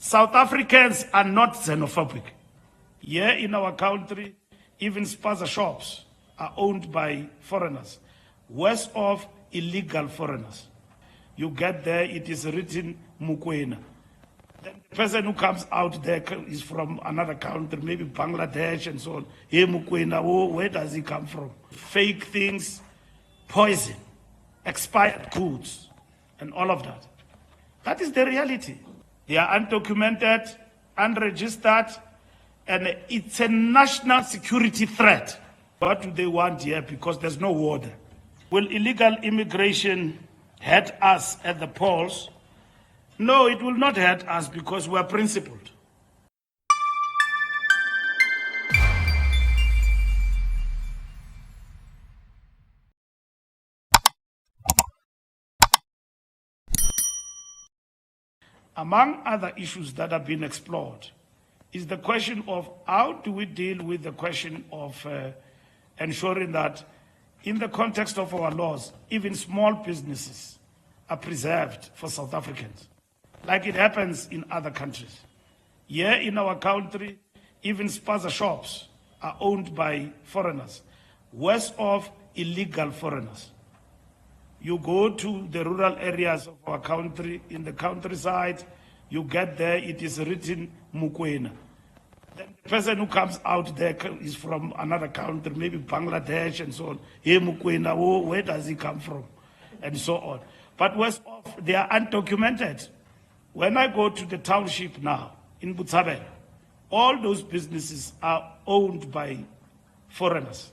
South Africans are not xenophobic. Here in our country, even spaza shops are owned by foreigners. Worse off, illegal foreigners. You get there, it is written Mukwena. Then the person who comes out there is from another country, maybe Bangladesh and so on. Hey Mukwena, oh, where does he come from? Fake things, poison, expired goods, and all of that. That is the reality. They are undocumented, unregistered, and it's a national security threat. What do they want here? Because there's no order. Will illegal immigration hurt us at the polls? No, it will not hurt us because we are principled. Among other issues that have been explored is the question of how do we deal with the question of ensuring that in the context of our laws, even small businesses are preserved for South Africans, like it happens in other countries. Here in our country, even spaza shops are owned by foreigners. Worse off, illegal foreigners. You go to the rural areas of our country, in the countryside, you get there, it is written Mukwena. Then the person who comes out there is from another country, maybe Bangladesh and so on. Hey Mukwena, oh, where does he come from? And so on. But worse off, they are undocumented. When I go to the township now, in Botshabelo, all those businesses are owned by foreigners.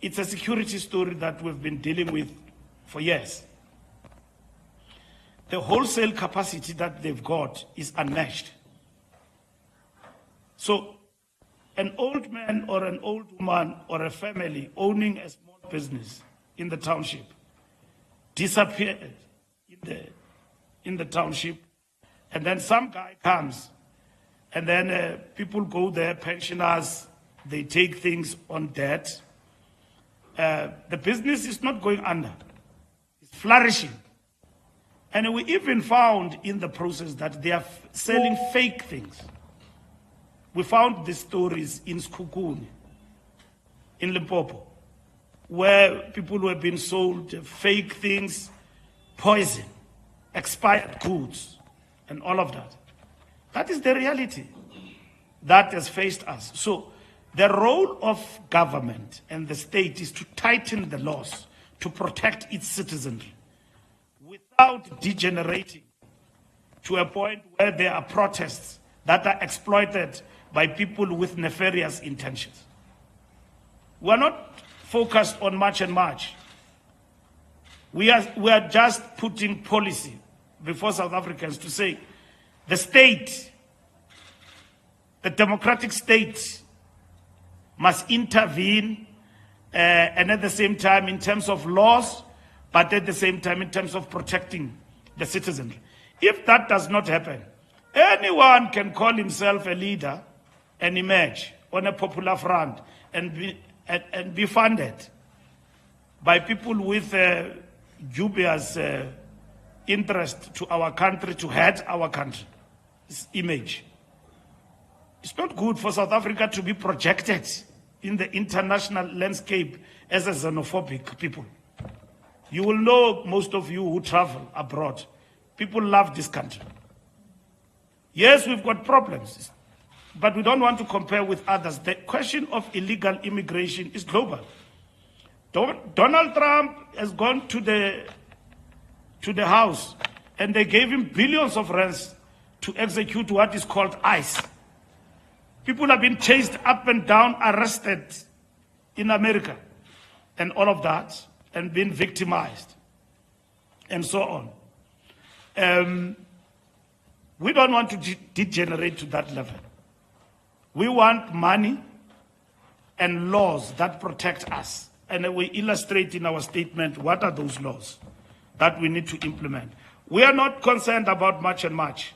It's a security story that we've been dealing with for years. The wholesale capacity that they've got is unmatched. So an old man or an old woman or a family owning a small business in the township disappeared in the township, and then some guy comes, and then people go there, pensioners, they take things on debt. The business is not going under, it's flourishing. And we even found in the process that they are selling fake things. We found these stories in Skukuni, in Limpopo, where people were being sold fake things, poison, expired goods, and all of that. That is the reality that has faced us. So the role of government and the state is to tighten the laws to protect its citizenry without degenerating to a point where there are protests that are exploited by people with nefarious intentions. We are not focused on March and March. We are just putting policy before South Africans to say the state, the democratic state, must intervene and at the same time in terms of laws, but at the same time in terms of protecting the citizenry. If that does not happen, anyone can call himself a leader and emerge on a popular front and be funded by people with dubious interest to our country, to hurt our country's image. It's not good for South Africa to be projected in the international landscape as a xenophobic people. You will know, most of you who travel abroad, people love this country. Yes, we've got problems, but we don't want to compare with others. The question of illegal immigration is global. Donald Trump has gone to the House, and they gave him billions of rands to execute what is called ICE. People have been chased up and down, arrested in America, and all of that, and been victimized, and so on. We don't want to degenerate to that level. We want money and laws that protect us. And we illustrate in our statement what are those laws that we need to implement. We are not concerned about March and March.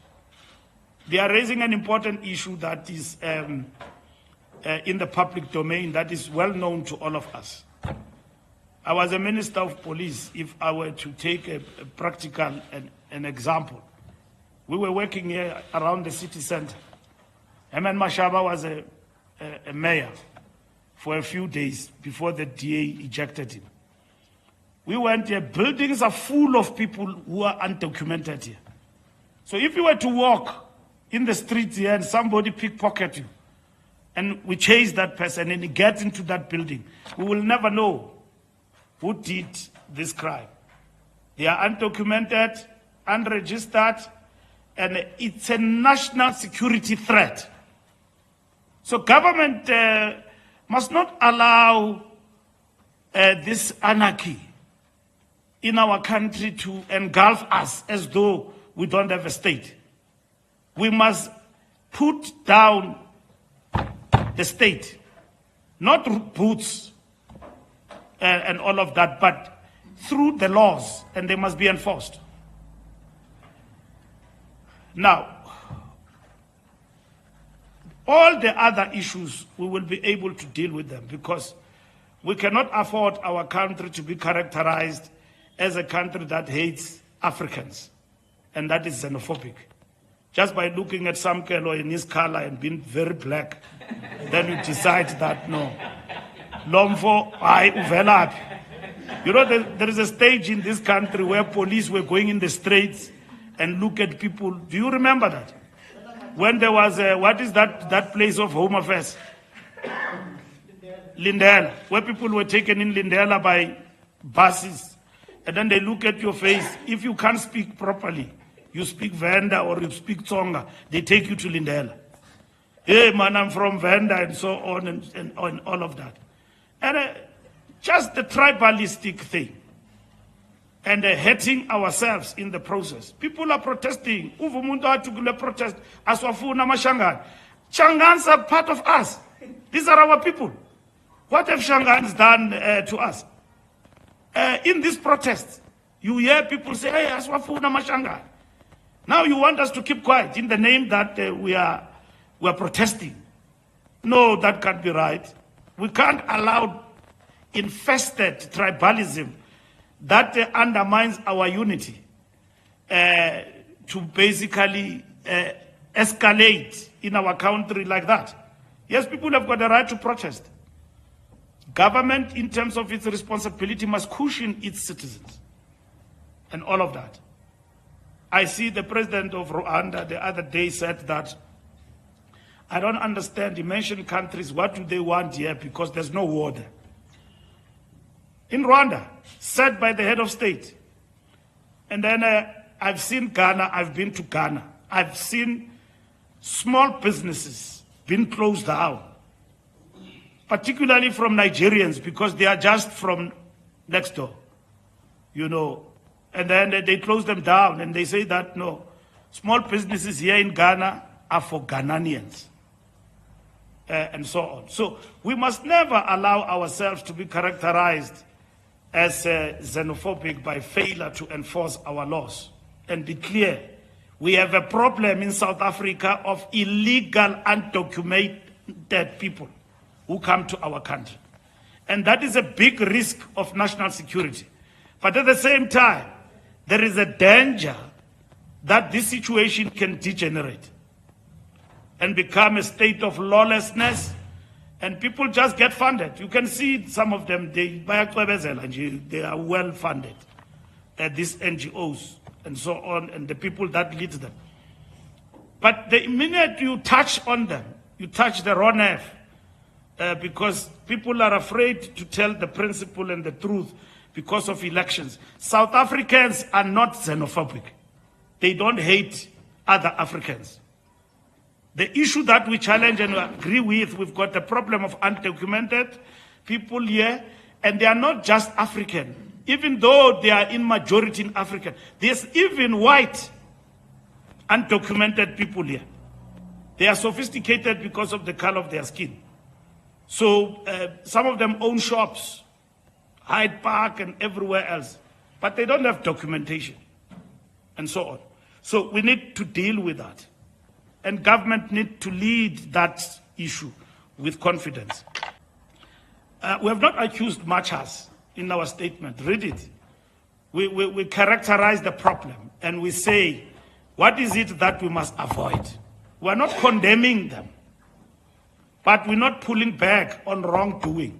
They are raising an important issue that is in the public domain that is well known to all of us. I was a minister of police. If I were to take a practical an example, We were working here around the city center. Herman Mashaba was a mayor for a few days before the DA ejected him. We went here, buildings are full of people who are undocumented here. So if you were to walk in the streets here and somebody pickpocket you, and we chase that person and he gets into that building, we will never know who did this crime. They are undocumented, unregistered, and it's a national security threat. So government must not allow this anarchy in our country to engulf us as though we don't have a state. We must put down the state, not boots and all of that, but through the laws, and they must be enforced. Now, all the other issues, we will be able to deal with them because we cannot afford our country to be characterized as a country that hates Africans, and that is xenophobic. Just by looking at some fellow in his color and being very black, then you decide that, no, Lomfo, I uvelaphi. You know, there is a stage in this country where police were going in the streets and look at people. Do you remember that? When there was what is that place of Home Affairs? Lindela, where people were taken in Lindela by buses. And then they look at your face. If you can't speak properly, you speak Venda or you speak Tsonga, they take you to Lindela. Hey man, I'm from Venda, and so on and all of that. And just the tribalistic thing. And hurting ourselves in the process. People are protesting. Uvumuntu protest. Aswafuna Mashangan. Changans are part of us. These are our people. What have Shangans done to us? In this protest, you hear people say, hey, Aswafuna Mashangan. Now you want us to keep quiet in the name that we are protesting. No, that can't be right. We can't allow infested tribalism that undermines our unity to basically escalate in our country like that. Yes, people have got the right to protest. Government, in terms of its responsibility, must cushion its citizens and all of that. I see the president of Rwanda the other day said that, I don't understand, he mentioned countries, what do they want here because there's no war there. In Rwanda, said by the head of state. And then I've seen Ghana, I've been to Ghana. I've seen small businesses being closed down, particularly from Nigerians because they are just from next door, you know. And then they close them down and they say that, no, small businesses here in Ghana are for Ghanaians. And so on. So we must never allow ourselves to be characterized as xenophobic by failure to enforce our laws. And be clear, we have a problem in South Africa of illegal, undocumented people who come to our country. And that is a big risk of national security. But at the same time, there is a danger that this situation can degenerate and become a state of lawlessness, and people just get funded. You can see some of them, they are well funded, these NGOs and so on, and the people that lead them. But the minute you touch on them, you touch the raw nerve, because people are afraid to tell the principle and the truth because of elections. South Africans are not xenophobic. They don't hate other Africans. The issue that we challenge and agree with, we've got the problem of undocumented people here, and they are not just African. Even though they are in majority in Africa, there's even white undocumented people here. They are sophisticated because of the color of their skin. So some of them own shops, Hyde Park and everywhere else, but they don't have documentation and so on. So we need to deal with that. And government need to lead that issue with confidence. We have not accused marchers in our statement. Read it. We characterize the problem and we say What is it that we must avoid? We're not condemning them, but we're not pulling back on wrongdoing.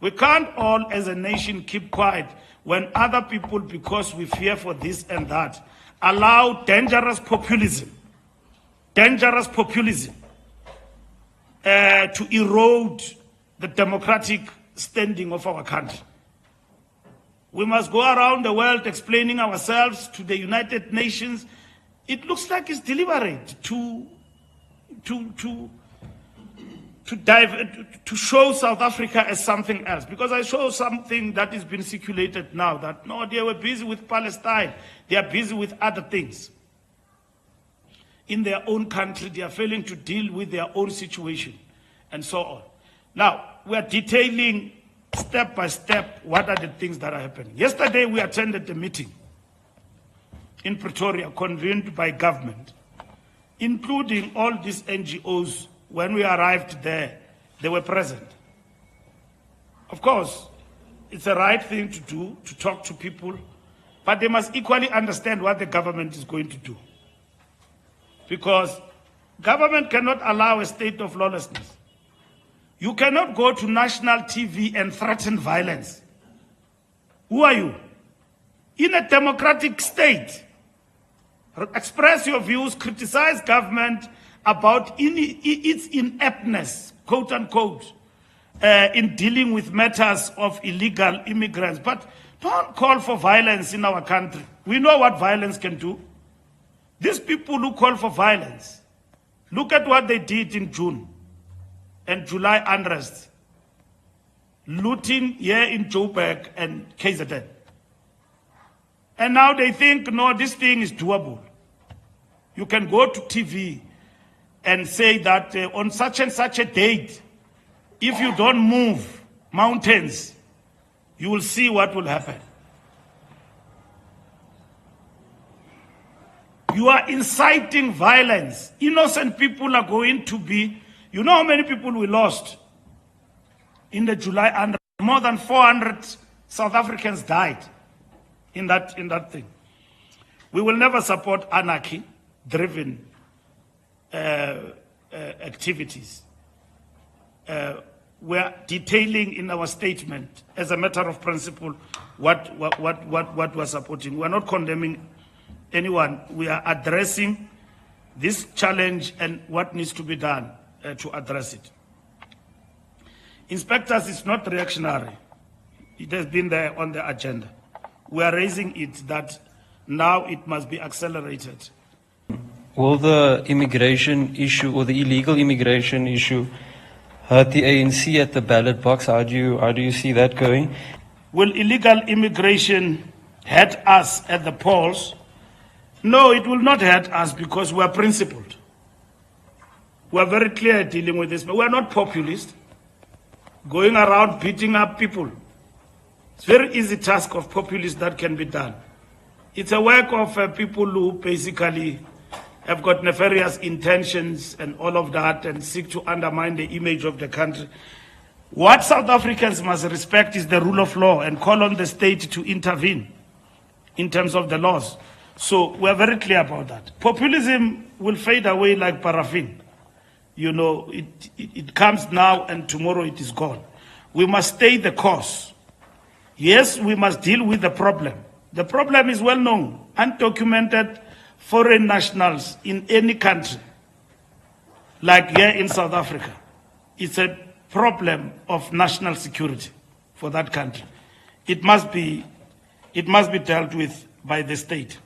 We can't all, as a nation, keep quiet when other people, because we fear for this and that, allow dangerous populism to erode the democratic standing of our country. We must go around the world explaining ourselves to the United Nations. It looks like it's deliberate to show South Africa as something else. Because I show something that has been circulated now, that no, they were busy with Palestine. They are busy with other things. In their own country, they are failing to deal with their own situation, and so on. Now, we are detailing step by step what are the things that are happening. Yesterday, we attended a meeting in Pretoria, convened by government, including all these NGOs. When we arrived there, they were present. Of course, it's the right thing to do, to talk to people, but they must equally understand what the government is going to do. Because government cannot allow a state of lawlessness. You cannot go to national TV and threaten violence. Who are you? In a democratic state, express your views, criticize government about its ineptness, quote unquote, in dealing with matters of illegal immigrants. But don't call for violence in our country. We know what violence can do. These people who call for violence, look at what they did in June and July unrest, looting here in Joburg and KZN. And now they think, no, this thing is doable. You can go to TV and say that on such and such a date, if you don't move mountains, you will see what will happen. You are inciting violence. Innocent people are going to be, you know how many people we lost in the July unrest? More than 400 South Africans died in that thing. We will never support anarchy-driven activities. We are detailing in our statement, as a matter of principle, what we're supporting. We are not condemning anyone. We are addressing this challenge and what needs to be done to address it. Inspectors is not reactionary. It has been there on the agenda. We are raising it that now it must be accelerated. Will the immigration issue or the illegal immigration issue hurt the ANC at the ballot box? How do you see that going? Will illegal immigration hurt us at the polls? No, it will not hurt us because we are principled. We are very clear dealing with this, but we are not populist, going around beating up people. It's a very easy task of populists that can be done. It's a work of people who basically have got nefarious intentions and all of that and seek to undermine the image of the country. What South Africans must respect is the rule of law and call on the state to intervene in terms of the laws. So we're very clear about that. Populism will fade away like paraffin. You know, it comes now and tomorrow it is gone. We must stay the course. Yes, we must deal with the problem. The problem is well known. Undocumented foreign nationals in any country, like here in South Africa, it's a problem of national security for that country. It must be dealt with by the state.